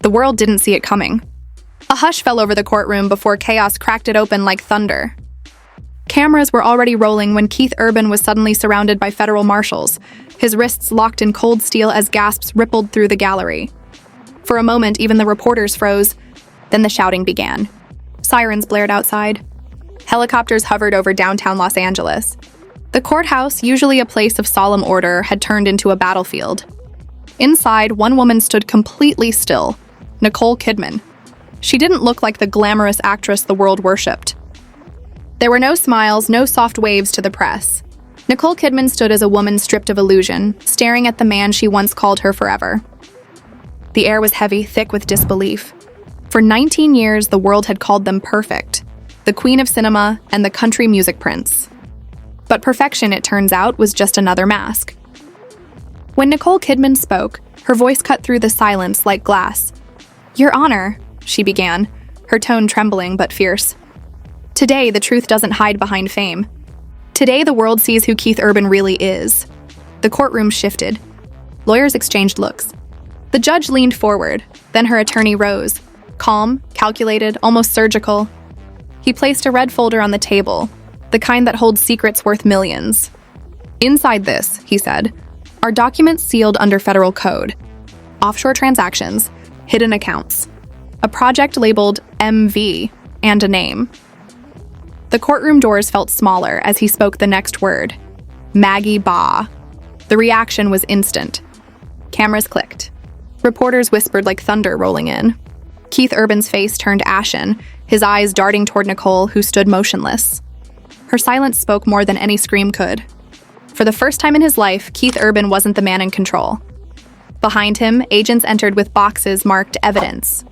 The world didn't see it coming. A hush fell over the courtroom before chaos cracked it open like thunder. Cameras were already rolling when Keith Urban was suddenly surrounded by federal marshals, his wrists locked in cold steel as gasps rippled through the gallery. For a moment, even the reporters froze. Then the shouting began. Sirens blared outside. Helicopters hovered over downtown Los Angeles. The courthouse, usually a place of solemn order, had turned into a battlefield. Inside, one woman stood completely still, Nicole Kidman. She didn't look like the glamorous actress the world worshipped. There were no smiles, no soft waves to the press. Nicole Kidman stood as a woman stripped of illusion, staring at the man she once called her forever. The air was heavy, thick with disbelief. For 19 years, the world had called them perfect, the queen of cinema and the country music prince. But perfection, it turns out, was just another mask. When Nicole Kidman spoke, her voice cut through the silence like glass. "Your Honor," she began, her tone trembling but fierce. "Today, the truth doesn't hide behind fame. Today, the world sees who Keith Urban really is." The courtroom shifted. Lawyers exchanged looks. The judge leaned forward, then her attorney rose, calm, calculated, almost surgical. He placed a red folder on the table, the kind that holds secrets worth millions. "Inside this," he said, "are documents sealed under federal code. Offshore transactions, hidden accounts, a project labeled MV, and a name." The courtroom doors felt smaller as he spoke the next word, Maggie Ba. The reaction was instant. Cameras clicked. Reporters whispered like thunder rolling in. Keith Urban's face turned ashen, his eyes darting toward Nicole, who stood motionless. Her silence spoke more than any scream could. For the first time in his life, Keith Urban wasn't the man in control. Behind him, agents entered with boxes marked evidence.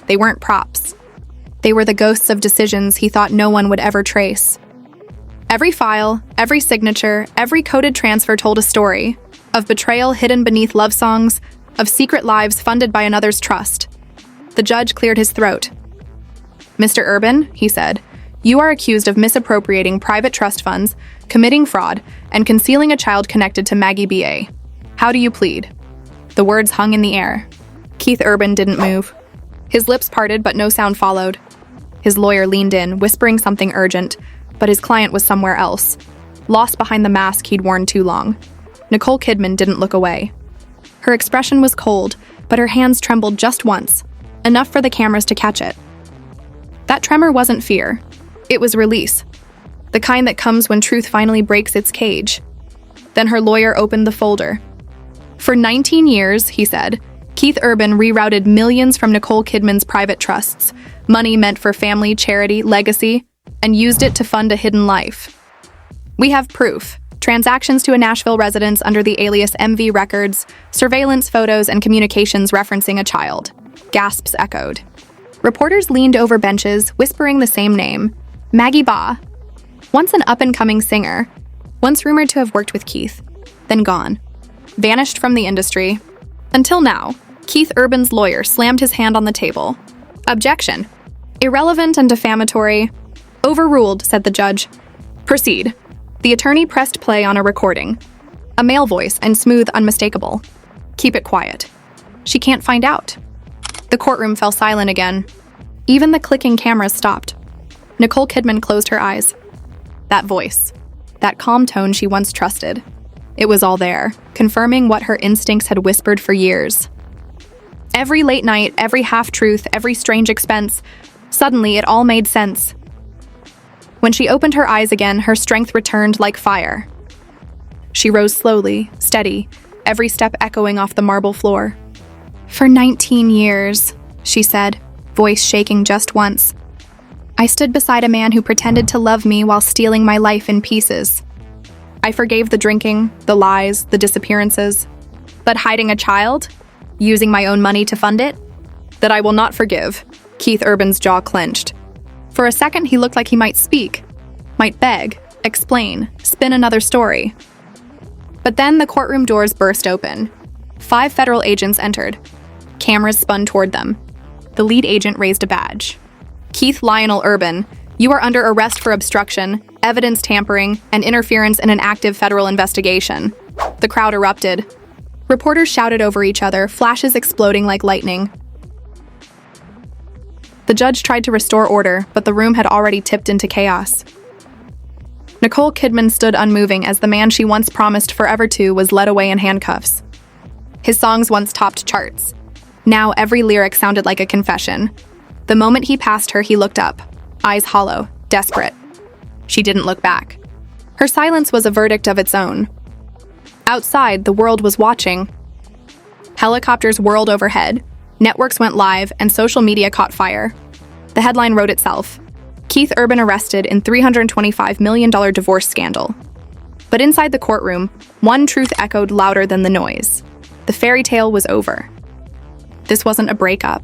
They weren't props. They were the ghosts of decisions he thought no one would ever trace. Every file, every signature, every coded transfer told a story of betrayal hidden beneath love songs, of secret lives funded by another's trust. The judge cleared his throat. "Mr. Urban," he said, "you are accused of misappropriating private trust funds, committing fraud, and concealing a child connected to Maggie B.A. How do you plead?" The words hung in the air. Keith Urban didn't move. His lips parted, but no sound followed. His lawyer leaned in, whispering something urgent, but his client was somewhere else, lost behind the mask he'd worn too long. Nicole Kidman didn't look away. Her expression was cold, but her hands trembled just once, enough for the cameras to catch it. That tremor wasn't fear. It was release, the kind that comes when truth finally breaks its cage. Then her lawyer opened the folder. "For 19 years," he said, "Keith Urban rerouted millions from Nicole Kidman's private trusts, money meant for family, charity, legacy, and used it to fund a hidden life. We have proof. Transactions to a Nashville residence under the alias MV Records, surveillance photos, and communications referencing a child." Gasps echoed. Reporters leaned over benches, whispering the same name, Maggie Ba. Once an up-and-coming singer, once rumored to have worked with Keith, then gone. Vanished from the industry. Until now, Keith Urban's lawyer slammed his hand on the table. "Objection. Irrelevant and defamatory." "Overruled," said the judge. "Proceed." The attorney pressed play on a recording. A male voice and smooth, unmistakable. "Keep it quiet. She can't find out." The courtroom fell silent again. Even the clicking cameras stopped. Nicole Kidman closed her eyes. That voice, that calm tone she once trusted. It was all there, confirming what her instincts had whispered for years. Every late night, every half-truth, every strange expense, suddenly it all made sense. When she opened her eyes again, her strength returned like fire. She rose slowly, steady, every step echoing off the marble floor. "For 19 years, she said, voice shaking just once. "I stood beside a man who pretended to love me while stealing my life in pieces. I forgave the drinking, the lies, the disappearances. But hiding a child? Using my own money to fund it? That I will not forgive." Keith Urban's jaw clenched. For a second, he looked like he might speak, might beg, explain, spin another story. But then the courtroom doors burst open. 5 federal agents entered. Cameras spun toward them. The lead agent raised a badge. "Keith Lionel Urban, you are under arrest for obstruction, evidence tampering, and interference in an active federal investigation." The crowd erupted. Reporters shouted over each other, flashes exploding like lightning. The judge tried to restore order, but the room had already tipped into chaos. Nicole Kidman stood unmoving as the man she once promised forever to was led away in handcuffs. His songs once topped charts. Now every lyric sounded like a confession. The moment he passed her, he looked up, eyes hollow, desperate. She didn't look back. Her silence was a verdict of its own. Outside, the world was watching. Helicopters whirled overhead, networks went live, and social media caught fire. The headline wrote itself: Keith Urban arrested in $325 million divorce scandal. But inside the courtroom, one truth echoed louder than the noise. The fairy tale was over. This wasn't a breakup.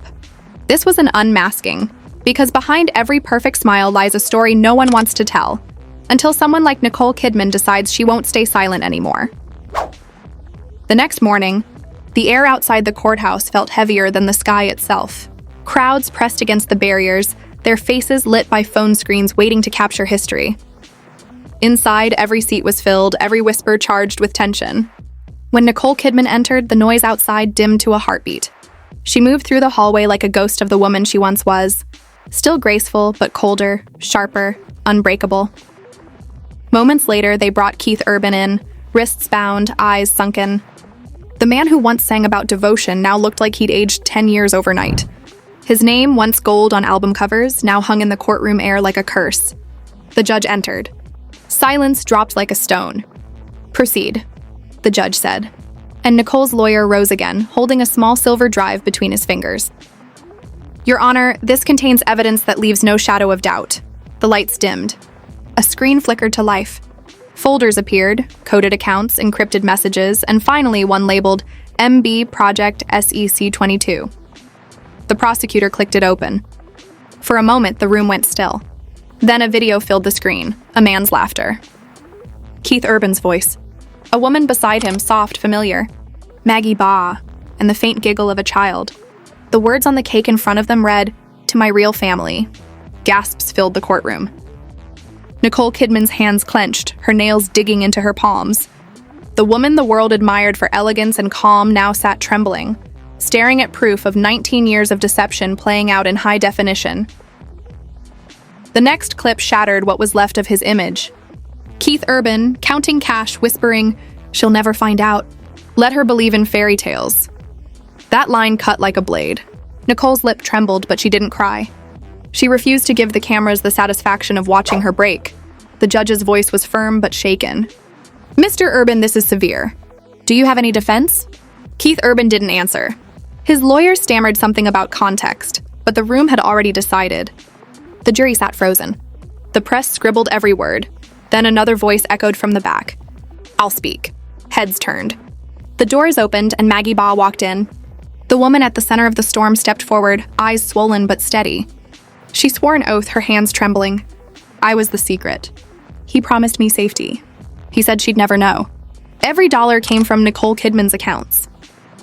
This was an unmasking, because behind every perfect smile lies a story no one wants to tell, until someone like Nicole Kidman decides she won't stay silent anymore. The next morning, the air outside the courthouse felt heavier than the sky itself. Crowds pressed against the barriers, their faces lit by phone screens waiting to capture history. Inside, every seat was filled, every whisper charged with tension. When Nicole Kidman entered, the noise outside dimmed to a heartbeat. She moved through the hallway like a ghost of the woman she once was, still graceful, but colder, sharper, unbreakable. Moments later, they brought Keith Urban in, wrists bound, eyes sunken. The man who once sang about devotion now looked like he'd aged 10 years overnight. His name, once gold on album covers, now hung in the courtroom air like a curse. The judge entered. Silence dropped like a stone. "Proceed," the judge said. And Nicole's lawyer rose again, holding a small silver drive between his fingers. "Your Honor, this contains evidence that leaves no shadow of doubt." The lights dimmed. A screen flickered to life. Folders appeared, coded accounts, encrypted messages, and finally one labeled MB Project SEC22. The prosecutor clicked it open. For a moment, the room went still. Then a video filled the screen, a man's laughter. Keith Urban's voice. A woman beside him, soft, familiar. "Maggie Ba," and the faint giggle of a child. The words on the cake in front of them read, "To my real family." Gasps filled the courtroom. Nicole Kidman's hands clenched, her nails digging into her palms. The woman the world admired for elegance and calm now sat trembling, staring at proof of 19 years of deception playing out in high definition. The next clip shattered what was left of his image. Keith Urban, counting cash, whispering, "She'll never find out. Let her believe in fairy tales." That line cut like a blade. Nicole's lip trembled, but she didn't cry. She refused to give the cameras the satisfaction of watching her break. The judge's voice was firm but shaken. "Mr. Urban, this is severe. Do you have any defense?" Keith Urban didn't answer. His lawyer stammered something about context, but the room had already decided. The jury sat frozen. The press scribbled every word. Then another voice echoed from the back. "I'll speak." Heads turned. The doors opened and Maggie Ba walked in. The woman at the center of the storm stepped forward, eyes swollen but steady. She swore an oath, her hands trembling. "I was the secret. He promised me safety. He said she'd never know." Every dollar came from Nicole Kidman's accounts.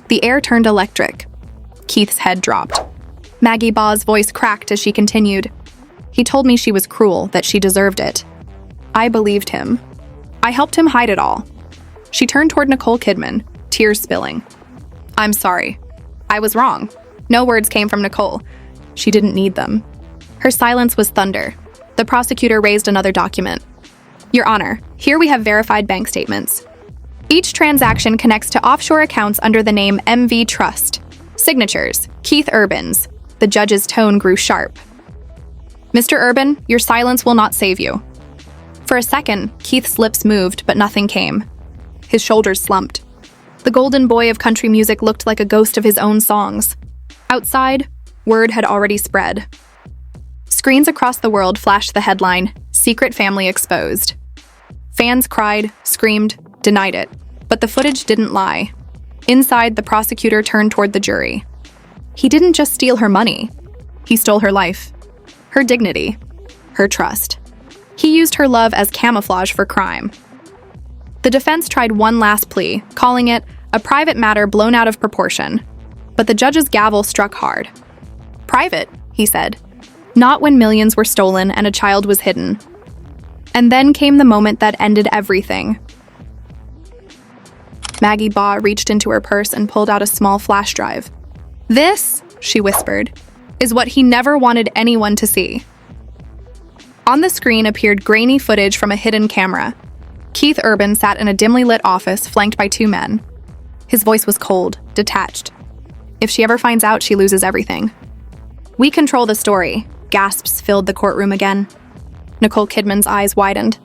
The air turned electric. Keith's head dropped. Maggie Ba's voice cracked as she continued. "He told me she was cruel, that she deserved it. I believed him. I helped him hide it all." She turned toward Nicole Kidman, tears spilling. "I'm sorry. I was wrong." No words came from Nicole. She didn't need them. Her silence was thunder. The prosecutor raised another document. "Your Honor, here we have verified bank statements. Each transaction connects to offshore accounts under the name MV Trust. Signatures, Keith Urban's." The judge's tone grew sharp. "Mr. Urban, your silence will not save you." For a second, Keith's lips moved, but nothing came. His shoulders slumped. The golden boy of country music looked like a ghost of his own songs. Outside, word had already spread. Screens across the world flashed the headline, "Secret Family Exposed." Fans cried, screamed, denied it, but the footage didn't lie. Inside, the prosecutor turned toward the jury. He didn't just steal her money. He stole her life, her dignity, her trust. He used her love as camouflage for crime. The defense tried one last plea, calling it a private matter blown out of proportion. But the judge's gavel struck hard. "Private," he said. "Not when millions were stolen and a child was hidden." And then came the moment that ended everything. Maggie Ba reached into her purse and pulled out a small flash drive. "This," she whispered, is what he never wanted anyone to see. On the screen appeared grainy footage from a hidden camera. Keith Urban sat in a dimly lit office flanked by two men. His voice was cold, detached. If she ever finds out, she loses everything. "We control the story," gasps filled the courtroom again. Nicole Kidman's eyes widened.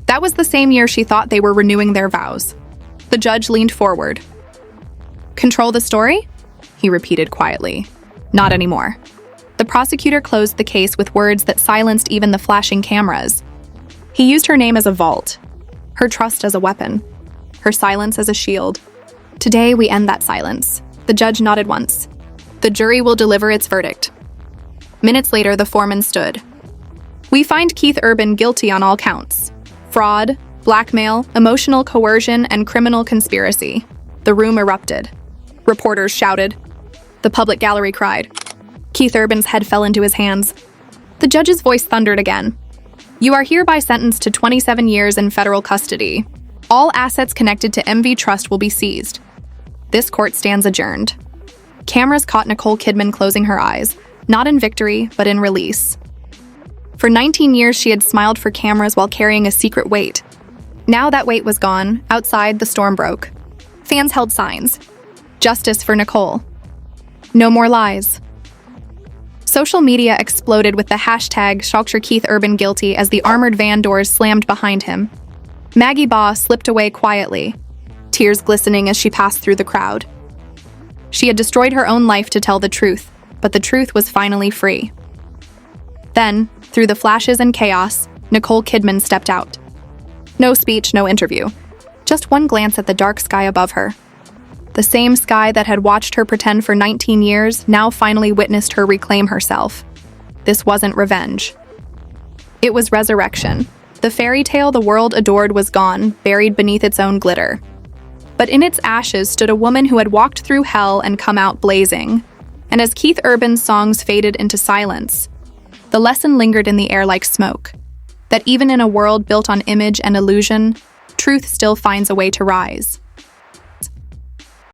That was the same year she thought they were renewing their vows. The judge leaned forward. "Control the story?" he repeated quietly. "Not anymore." The prosecutor closed the case with words that silenced even the flashing cameras. He used her name as a vault, her trust as a weapon, her silence as a shield. "Today we end that silence." The judge nodded once. "The jury will deliver its verdict." Minutes later, the foreman stood. "We find Keith Urban guilty on all counts: fraud, blackmail, emotional coercion, and criminal conspiracy." The room erupted. Reporters shouted. The public gallery cried. Keith Urban's head fell into his hands. The judge's voice thundered again. "You are hereby sentenced to 27 years in federal custody. All assets connected to MV Trust will be seized." This court stands adjourned. Cameras caught Nicole Kidman closing her eyes, not in victory, but in release. For 19 years, she had smiled for cameras while carrying a secret weight. Now that weight was gone. Outside, the storm broke. Fans held signs. Justice for Nicole. No more lies. Social media exploded with the hashtag #ShockerKeithUrbanGuilty as the armored van doors slammed behind him. Maggie Baugh slipped away quietly, tears glistening as she passed through the crowd. She had destroyed her own life to tell the truth, but the truth was finally free. Then, through the flashes and chaos, Nicole Kidman stepped out. No speech, no interview. Just one glance at the dark sky above her. The same sky that had watched her pretend for 19 years now finally witnessed her reclaim herself. This wasn't revenge. It was resurrection. The fairy tale the world adored was gone, buried beneath its own glitter. But in its ashes stood a woman who had walked through hell and come out blazing. And as Keith Urban's songs faded into silence, the lesson lingered in the air like smoke. That even in a world built on image and illusion, truth still finds a way to rise.